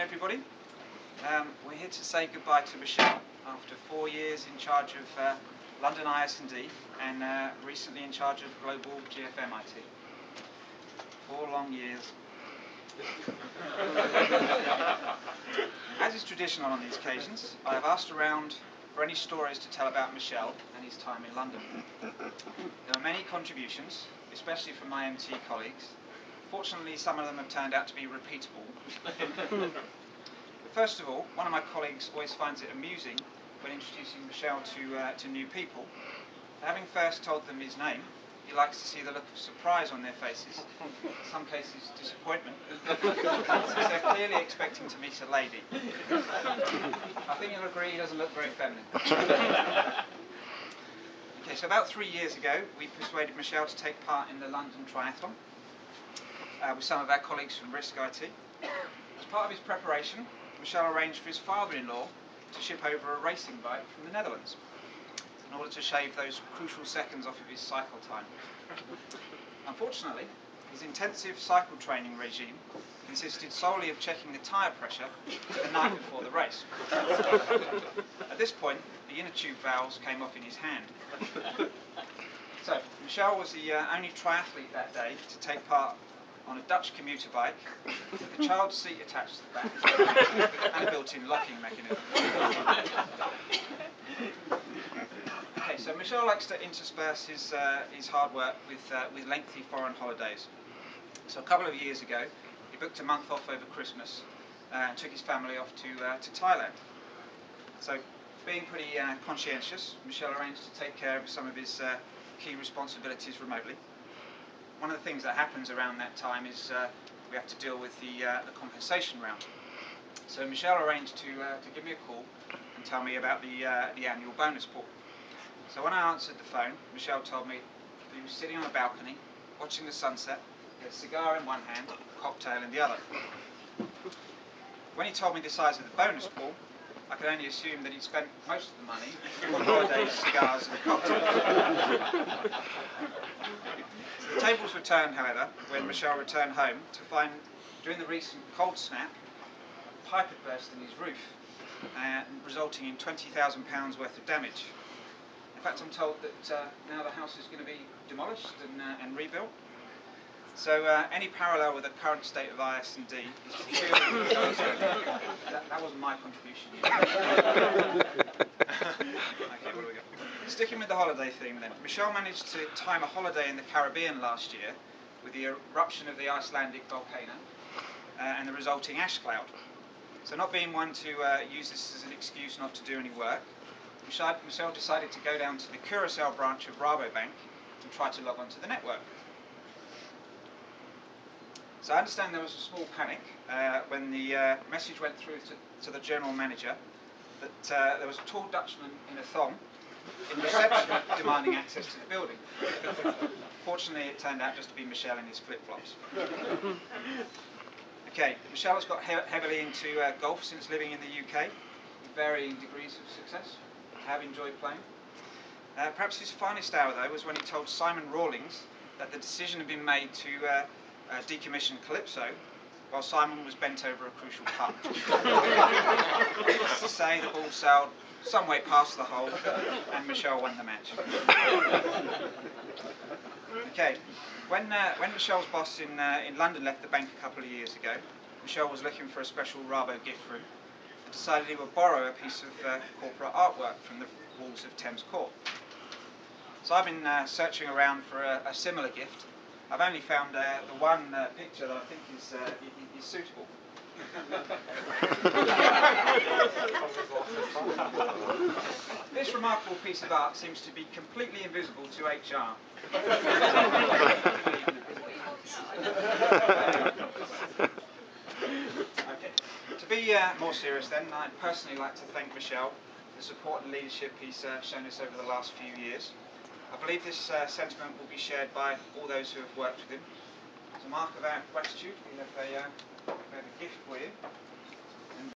everybody. We're here to say goodbye to Michelle after 4 years in charge of London ISD and recently in charge of global GFM IT. 4 long years. As is traditional on these occasions, I have asked around for any stories to tell about Michelle and his time in London. There are many contributions, especially from my MT colleagues. Fortunately, some of them have turned out to be repeatable. But first of all, one of my colleagues always finds it amusing when introducing Michelle to new people. Having first told them his name, he likes to see the look of surprise on their faces, in some cases disappointment, since they're clearly expecting to meet a lady. I think you'll agree he doesn't look very feminine. Okay, so about 3 years ago, we persuaded Michelle to take part in the London Triathlon with some of our colleagues from Risk IT. As part of his preparation, Michelle arranged for his father-in-law to ship over a racing bike from the Netherlands in order to shave those crucial seconds off of his cycle time. Unfortunately, his intensive cycle training regime consisted solely of checking the tyre pressure the night before the race. At this point, the inner tube valves came off in his hand. So, Michelle was the only triathlete that day to take part on a Dutch commuter bike with a child's seat attached to the back and a built-in locking mechanism. Okay, so Michelle likes to intersperse his hard work with lengthy foreign holidays. So a couple of years ago, he booked a month off over Christmas and took his family off to Thailand. So, being pretty conscientious, Michelle arranged to take care of some of his key responsibilities remotely. One of the things that happens around that time is we have to deal with the compensation round. So Michelle arranged to give me a call and tell me about the annual bonus pool. So when I answered the phone, Michelle told me that he was sitting on a balcony, watching the sunset, he had a cigar in one hand, a cocktail in the other. When he told me the size of the bonus pool, I could only assume that he'd spent most of the money on holidays, cigars and cocktails. The tables were turned, however, when Michelle returned home to find, during the recent cold snap, a pipe had burst in his roof, resulting in £20,000 worth of damage. In fact, I'm told that now the house is going to be demolished and rebuilt. So any parallel with the current state of ISD is purely that wasn't my contribution. Okay, where do we go? Sticking with the holiday theme then, Michelle managed to time a holiday in the Caribbean last year with the eruption of the Icelandic volcano and the resulting ash cloud. So not being one to use this as an excuse not to do any work, Michelle decided to go down to the Curacao branch of Rabobank and try to log onto the network. So I understand there was a small panic when the message went through to the general manager that there was a tall Dutchman in a thong in reception demanding access to the building. Fortunately, it turned out just to be Michelle in his flip-flops. Okay, Michelle has got heavily into golf since living in the UK, with varying degrees of success. I have enjoyed playing. Perhaps his finest hour, though, was when he told Simon Rawlings that the decision had been made to decommission Calypso, while Simon was bent over a crucial putt. Needless to say, the ball sailed some way past the hole, and Michelle won the match. Okay, when Michelle's boss in London left the bank a couple of years ago, Michelle was looking for a special Rabo gift room and decided he would borrow a piece of corporate artwork from the walls of Thames Court. So I've been searching around for a similar gift. I've only found the one picture that I think is suitable. This remarkable piece of art seems to be completely invisible to HR. Okay. To be more serious then, I'd personally like to thank Michelle for the support and leadership he's shown us over the last few years. I believe this sentiment will be shared by all those who have worked with him. As a mark of our gratitude, we have a gift for you.